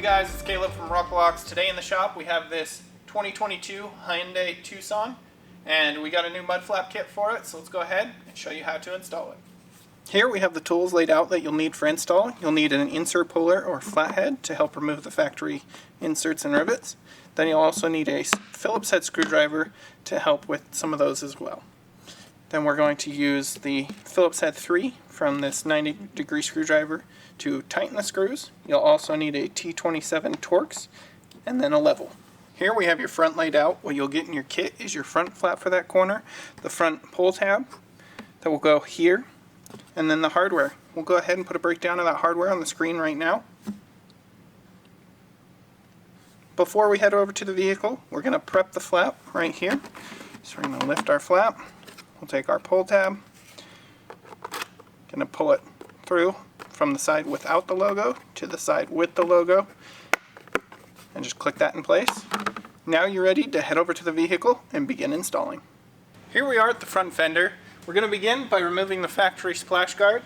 guys, it's Caleb from Rokblokz. Today in the shop we have this 2022 Hyundai Tucson, and we got a new mud flap kit for it, so let's go ahead and show you how to install it. Here we have the tools laid out that you'll need for install. You'll need an insert puller or flathead to help remove the factory inserts and rivets. Then you'll also need a Phillips head screwdriver to help with some of those as well. Then we're going to use the Phillips head 3 from this 90-degree screwdriver to tighten the screws. You'll also need a T27 Torx and then a level. Here we have your front laid out. What you'll get in your kit is your front flap for that corner, the front pull tab that will go here, and then the hardware. We'll go ahead and put a breakdown of that hardware on the screen right now. Before we head over to the vehicle, we're going to prep the flap right here. So we're going to lift our flap. We'll take our pull tab, going to pull it through from the side without the logo to the side with the logo, and just click that in place. Now you're ready to head over to the vehicle and begin installing. Here we are at the front fender. We're going to begin by removing the factory splash guard.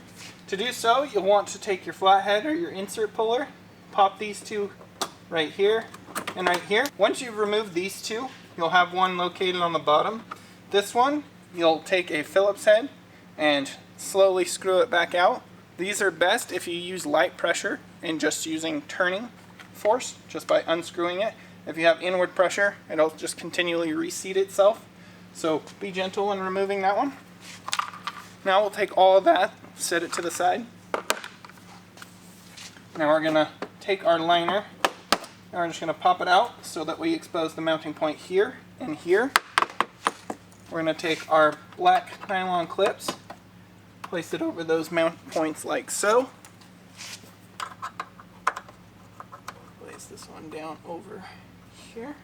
To do so, you'll want to take your flathead or your insert puller, pop these two right here and right here. Once you've removed these two, you'll have one located on the bottom. This one, you'll take a Phillips head and slowly screw it back out. These are best if you use light pressure and just using turning force, just by unscrewing it. If you have inward pressure, it'll just continually reseat itself. So be gentle when removing that one. Now we'll take all of that, set it to the side. Now we're going to take our liner and we're just going to pop it out so that we expose the mounting point here and here. We're going to take our black nylon clips, place it over those mount points like so. Place this one down over here.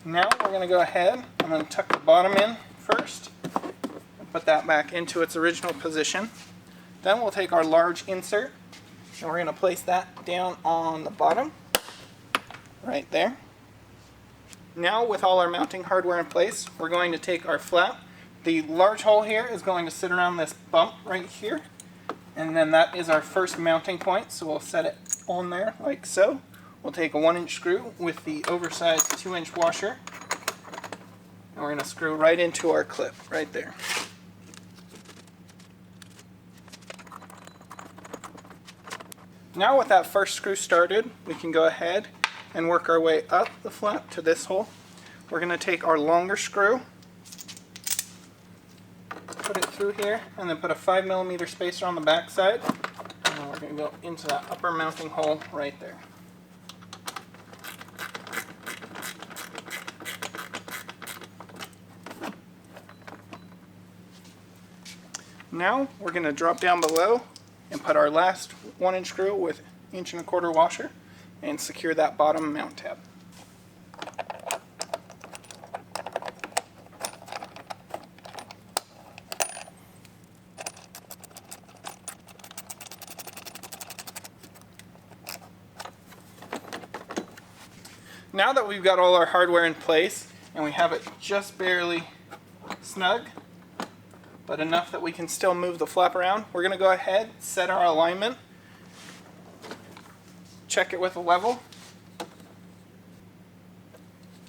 Now we're going to go ahead and then tuck the bottom in first and put that back into its original position. Then we'll take our large insert and we're going to place that down on the bottom right there. Now with all our mounting hardware in place, we're going to take our flap. The large hole here is going to sit around this bump right here, and then that is our first mounting point, so we'll set it on there like so. We'll take a 1-inch screw with the oversized 2-inch washer, and we're going to screw right into our clip right there. Now with that first screw started, we can go ahead and work our way up the flap to this hole. We're going to take our longer screw, put it through here, and then put a 5mm spacer on the back side, and then we're going to go into that upper mounting hole right there. Now we're going to drop down below and put our last 1-inch screw with 1 1/4 washer and secure that bottom mount tab. Now that we've got all our hardware in place and we have it just barely snug, but enough that we can still move the flap around, we're going to go ahead, set our alignment, check it with a level,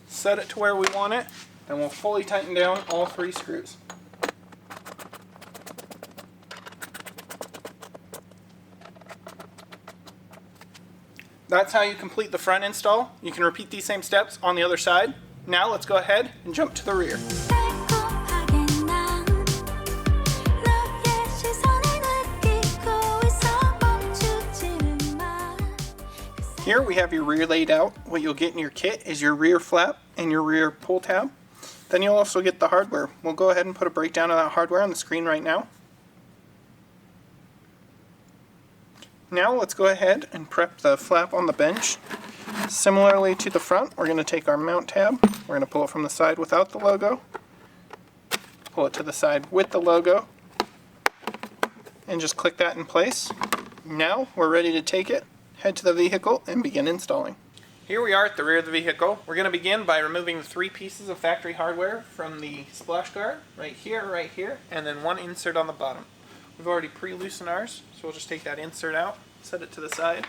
set it to where we want it, and we'll fully tighten down all 3 screws. That's how you complete the front install. You can repeat these same steps on the other side. Now let's go ahead and jump to the rear. Here we have your rear laid out. What you'll get in your kit is your rear flap and your rear pull tab. Then you'll also get the hardware. We'll go ahead and put a breakdown of that hardware on the screen right now. Now let's go ahead and prep the flap on the bench. Similarly to the front, we're going to take our mount tab. We're going to pull it from the side without the logo, pull it to the side with the logo, and just click that in place. Now we're ready to take it, head to the vehicle, and begin installing. Here we are at the rear of the vehicle. We're going to begin by removing the 3 pieces of factory hardware from the splash guard, right here, and then 1 insert on the bottom. We've already pre-loosened ours, so we'll just take that insert out. set it to the side.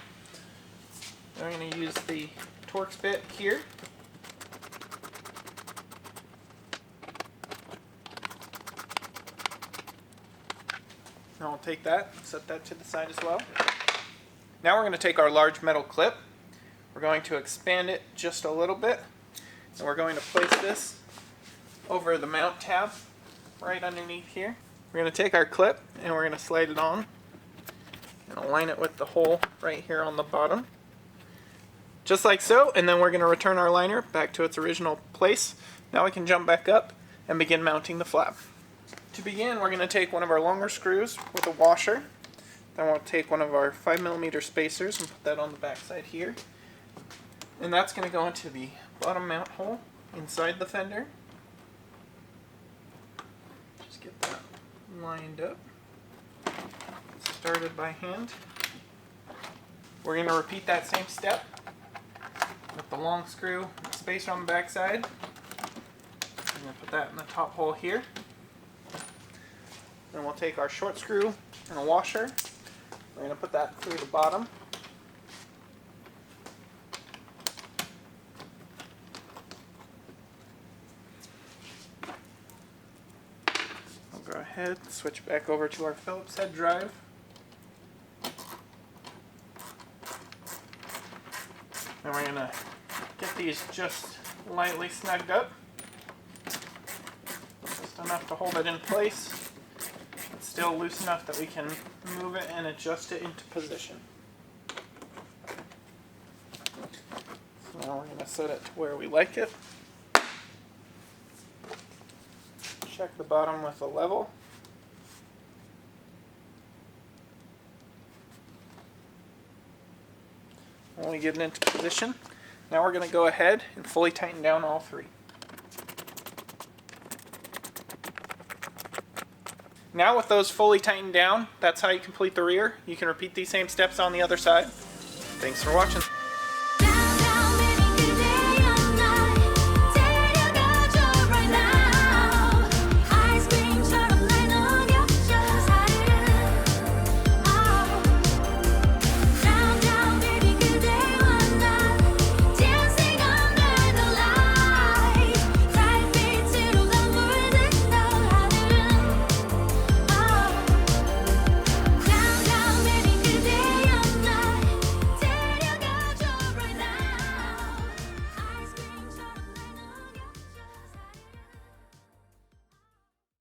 Then I'm going to use the Torx bit here. Now we'll take that, set that to the side as well. Now we're going to take our large metal clip. We're going to expand it just a little bit, and we're going to place this over the mount tab right underneath here. We're going to take our clip and we're going to slide it on and align it with the hole right here on the bottom. Just like so, and then we're going to return our liner back to its original place. Now we can jump back up and begin mounting the flap. To begin, we're going to take one of our longer screws with a washer. Then we'll take one of our 5mm spacers and put that on the back side here. And that's going to go into the bottom mount hole inside the fender. Just get that lined up. Started by hand. We're going to repeat that same step with the long screw spacer on the back side. I'm going to put that in the top hole here. Then we'll take our short screw and a washer. We're going to put that through the bottom. I'll go ahead and switch back over to our Phillips head drive. And we're going to get these just lightly snugged up. Just enough to hold it in place. It's still loose enough that we can move it and adjust it into position. So now we're going to set it to where we like it. Check the bottom with a level. When we get it into position, now we're going to go ahead and fully tighten down all three. Now with those fully tightened down, that's how you complete the rear. You can repeat these same steps on the other side. Thanks for watching.